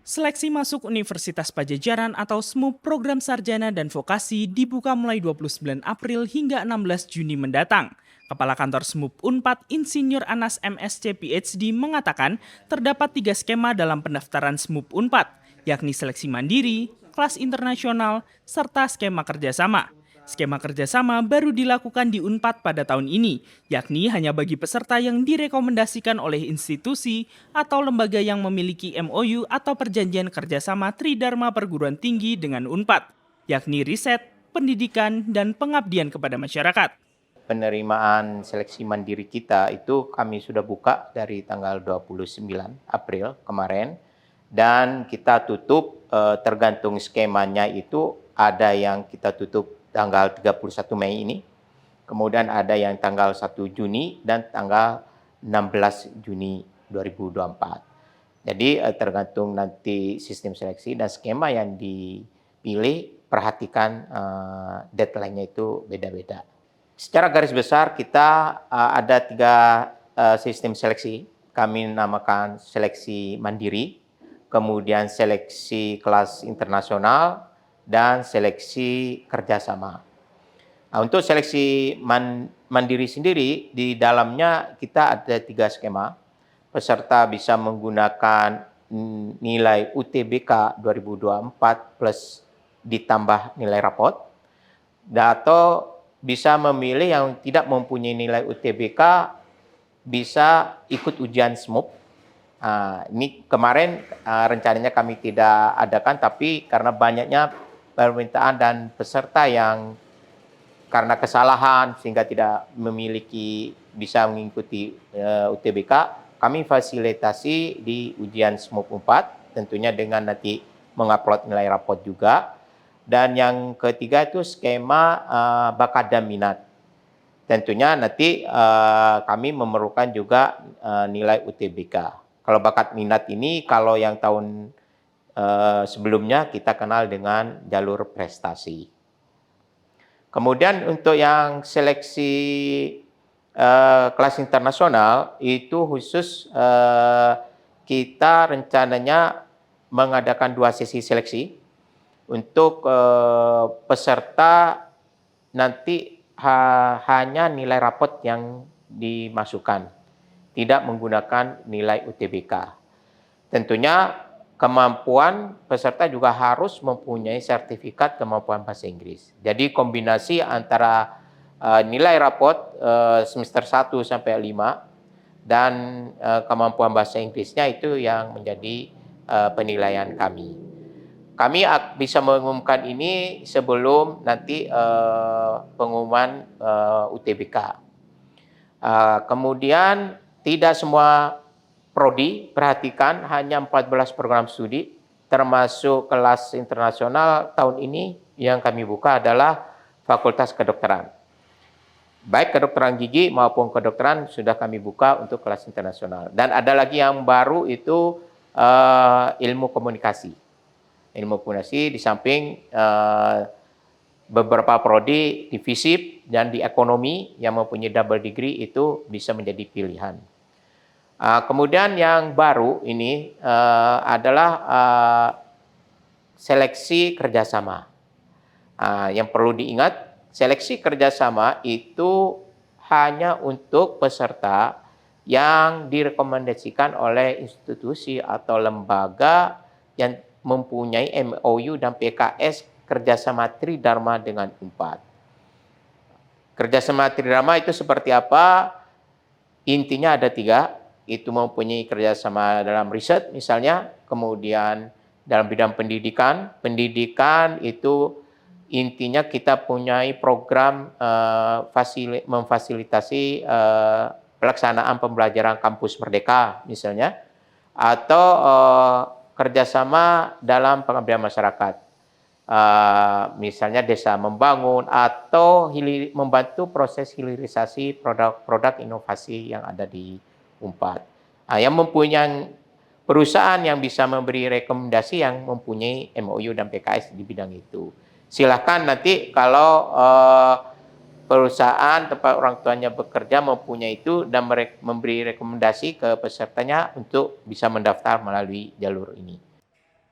Seleksi masuk Universitas Pajajaran atau SMUP program sarjana dan vokasi dibuka mulai 29 April hingga 16 Juni mendatang. Kepala Kantor SMUP Unpad Insinyur Anas MSc PhD mengatakan terdapat 3 skema dalam pendaftaran SMUP Unpad, yakni seleksi mandiri, kelas internasional, serta skema kerjasama. Skema kerjasama baru dilakukan di Unpad pada tahun ini, yakni hanya bagi peserta yang direkomendasikan oleh institusi atau lembaga yang memiliki MOU atau perjanjian kerjasama Tridharma Perguruan Tinggi dengan Unpad, yakni riset, pendidikan, dan pengabdian kepada masyarakat. Penerimaan seleksi mandiri kita itu kami sudah buka dari tanggal 29 April kemarin dan kita tutup tergantung skemanya itu ada yang kita tutup tanggal 31 Mei ini, kemudian ada yang tanggal 1 Juni dan tanggal 16 Juni 2024. Jadi tergantung nanti sistem seleksi dan skema yang dipilih, perhatikan deadline-nya itu beda-beda. Secara garis besar kita ada 3 sistem seleksi. Kami namakan seleksi mandiri, kemudian seleksi kelas internasional, dan seleksi kerjasama. Nah, untuk seleksi mandiri sendiri, di dalamnya kita ada 3 skema. Peserta bisa menggunakan nilai UTBK 2024 plus ditambah nilai rapot, atau bisa memilih yang tidak mempunyai nilai UTBK bisa ikut ujian SMUP. Ini kemarin rencananya kami tidak adakan, tapi karena banyaknya permintaan dan peserta yang karena kesalahan sehingga tidak bisa mengikuti UTBK, kami fasilitasi di ujian SMUP 4, tentunya dengan nanti mengupload nilai rapot juga. Dan yang ketiga itu skema bakat dan minat. Tentunya nanti kami memerlukan juga nilai UTBK. Kalau bakat minat ini, kalau yang tahun sebelumnya kita kenal dengan jalur prestasi. Kemudian untuk yang seleksi kelas internasional itu khusus kita rencananya mengadakan 2 sesi seleksi untuk peserta nanti hanya nilai rapot yang dimasukkan, tidak menggunakan nilai UTBK. Tentunya kemampuan peserta juga harus mempunyai sertifikat kemampuan bahasa Inggris. Jadi kombinasi antara nilai rapot semester 1 sampai 5 dan kemampuan bahasa Inggrisnya itu yang menjadi penilaian kami. Kami bisa mengumumkan ini sebelum nanti pengumuman UTBK. Kemudian tidak semua prodi, perhatikan hanya 14 program studi, termasuk kelas internasional tahun ini yang kami buka adalah Fakultas Kedokteran. Baik kedokteran gigi maupun kedokteran sudah kami buka untuk kelas internasional. Dan ada lagi yang baru itu ilmu komunikasi. Ilmu komunikasi di samping beberapa prodi di FISIP dan di ekonomi yang mempunyai double degree itu bisa menjadi pilihan. Kemudian yang baru ini adalah seleksi kerjasama. Yang perlu diingat, seleksi kerjasama itu hanya untuk peserta yang direkomendasikan oleh institusi atau lembaga yang mempunyai MOU dan PKS kerjasama Tridharma dengan Unpad. Kerjasama Tridharma itu seperti apa? Intinya ada 3. Itu mempunyai kerjasama dalam riset misalnya, kemudian dalam bidang pendidikan. Pendidikan itu intinya kita punyai program memfasilitasi pelaksanaan pembelajaran kampus merdeka misalnya, atau kerjasama dalam pengabdian masyarakat. Misalnya desa membangun atau membantu proses hilirisasi produk-produk inovasi yang ada di Unpad. Yang mempunyai perusahaan yang bisa memberi rekomendasi yang mempunyai MOU dan PKS di bidang itu. Silahkan nanti kalau perusahaan tempat orang tuanya bekerja mempunyai itu dan memberi rekomendasi ke pesertanya untuk bisa mendaftar melalui jalur ini.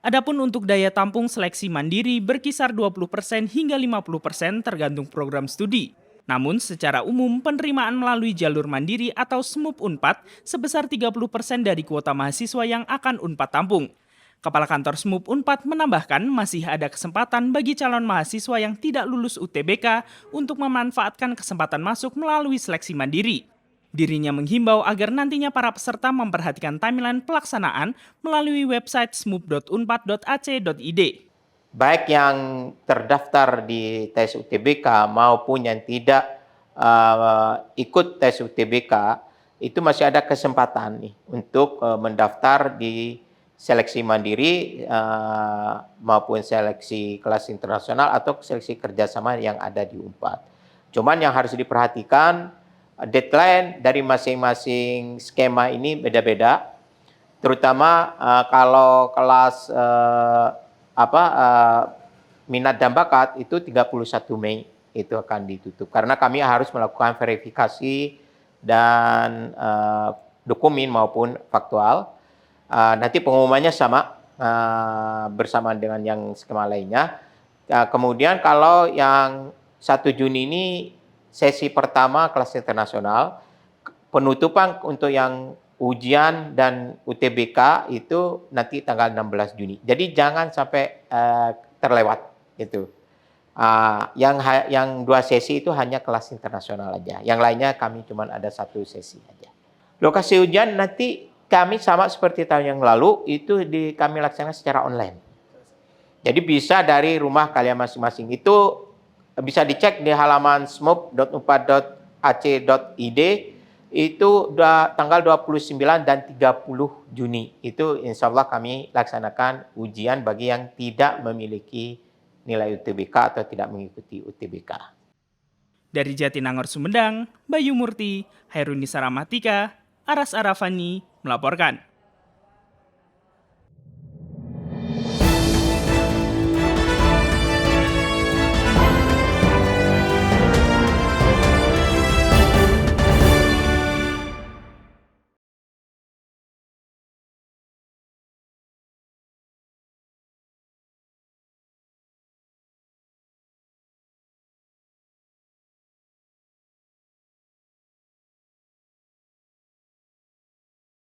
Adapun untuk daya tampung seleksi mandiri berkisar 20% hingga 50% tergantung program studi. Namun secara umum penerimaan melalui jalur mandiri atau SMUP Unpad sebesar 30% dari kuota mahasiswa yang akan Unpad tampung. Kepala Kantor SMUP Unpad menambahkan masih ada kesempatan bagi calon mahasiswa yang tidak lulus UTBK untuk memanfaatkan kesempatan masuk melalui seleksi mandiri. Dirinya menghimbau agar nantinya para peserta memperhatikan timeline pelaksanaan melalui website smup.unpad.ac.id. Baik yang terdaftar di tes UTBK maupun yang tidak ikut tes UTBK, itu masih ada kesempatan nih untuk mendaftar di seleksi mandiri maupun seleksi kelas internasional atau seleksi kerjasama yang ada di UNPAD. Cuman yang harus diperhatikan, deadline dari masing-masing skema ini beda-beda, terutama kalau kelas minat dan bakat itu 31 Mei itu akan ditutup karena kami harus melakukan verifikasi dan dokumen maupun faktual. Nanti pengumumannya sama bersama dengan yang skema lainnya. Kemudian kalau yang 1 Juni ini sesi pertama kelas internasional, penutupan untuk yang ujian dan UTBK itu nanti tanggal 16 Juni. Jadi jangan sampai terlewat itu. Yang 2 sesi itu hanya kelas internasional aja. Yang lainnya kami cuma ada 1 sesi aja. Lokasi ujian nanti kami sama seperti tahun yang lalu itu kami laksanakan secara online. Jadi bisa dari rumah kalian masing-masing. Itu bisa dicek di halaman smup.unpad.ac.id. Itu tanggal 29 dan 30 Juni. Itu insya Allah kami laksanakan ujian bagi yang tidak memiliki nilai UTBK atau tidak mengikuti UTBK. Dari Jatinangor Sumedang, Bayu Murti, Hairunisa Rahmatika, Aras Arafani melaporkan.